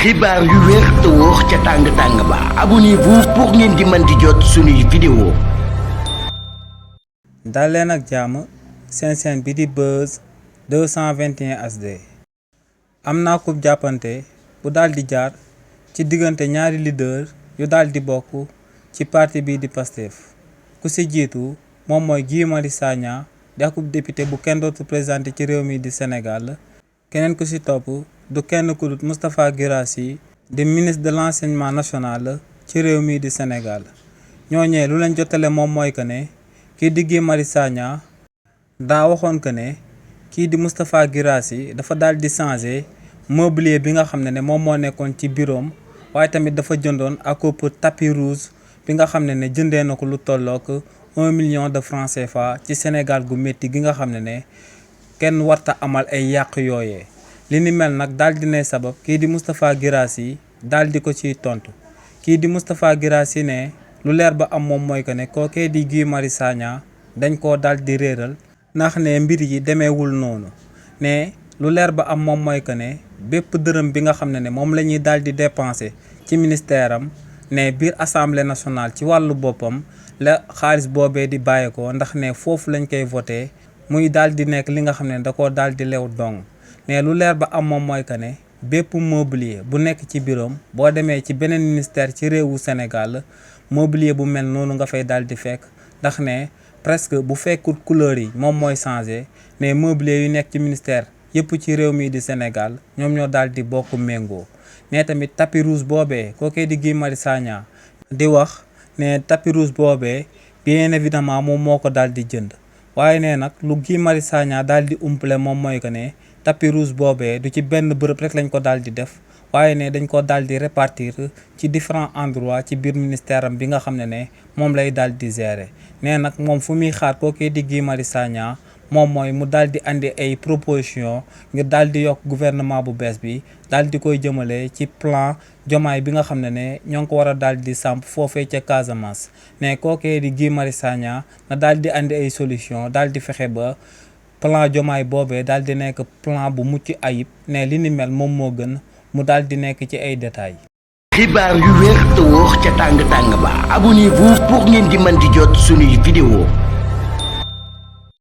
xibaar yu wér te wóor ca tàng-tàng ba abonnez-vous pour ngeen di mën di jot suñuy vidéo. dal leen ak jàmm seen chaîne bi di Buzz 221 HD. am naa ko jàppante bu daal di jaar ci diggante ñaari leader yu daal di bokk ci parti bi di Pastef. ku ci jiitu moom mooy Guy Marius Sagna di akub député bu kenn dootu présenté ci réew mi di Sénégal. keneen ku ci topp du kenn ku dut Moustapha Guirassy di ministre de l'enseignement national ci réew mi di Sénégal. ñooñee lu leen jotale moom mooy que ne kii di Guy Marius Sagna daa waxoon que ne kii di Moustapha Guirassy dafa daal di changer mobilier bi nga xam ne moom moo nekkoon ci bureau waaye tamit dafa jëndoon ak tapis rouge bi nga xam ne jëndee na ko lu tollook 1 million de francs CFA ci Sénégal gu métti gi nga xam ne kenn warta amal ay yàq yooyee. li ni mel nag daal di ne sabab kii di Moustapha Guirassy daal di ko ciy tontu kii di Moustapha Guirassy ne lu leer ba am moom mooy que ne kookee di Guy Marius Sagna dañ koo daal di réeral ndax ne mbir yi demeewul noonu ne lu leer ba am moom mooy que ne bépp dërëm bi nga xam ne moom la ñuy daal di dépenser ci ministère am ne biir assemblée nationale ci wàllu boppam la xaalis boobee di bàyyeekoo ndax ne foofu lañ koy voté muy daal di nekk li nga xam ne da koo daal di lew dong ne lu leer ba am moom mooy que ne bépp mobilier bu nekk ci bureau boo demee ci beneen ministère ci réewu Sénégal mobilier bu mel noonu nga fay daal di fekk ndax ne presque bu fekkul couleur yi moom mooy changé ne mobilier yu nekk ci ministère yëpp ci réew mi di Sénégal ñoom ñoo daal di bokk méngoo. ne tamit tapis rouge boobee kookee di Guy Marius Sagna di wax ne tapis rouge boobee bien évidemment moom moo ko daal di jënd waaye ne nag lu Guy Marius Sagna daal di umpale moom mooy que ne tapis rouge boobee du ci benn bërëb rek lañ ko daal di def waaye ne dañ ko daal di répartir ci différents endroits ci biir ministère am bi nga xam ne moom lay daal di gérer. ne nag moom fu muy xaar kookee di Guy Marius Sagna moom mooy mu daal di andi ay proposition ngir daal di yokk gouvernement bu bees bi daal di koy jëmale ci plan Diomaye bi nga xam ne ñoo ngi ko war a daal di samp foofee ca Casamance. ne kookee di Guy Marius Sagna na daal di andi ay solution daal di fexe ba plan Diomaye boobee daal di nekk plan bu mucc ayib ne li ni mel moom moo gën mu daal di nekk ci ay détails. xibaar yu wér te wóor ca tàng-tàng ba abonnez-vous pour ngeen di mën di jot suñuy vidéo.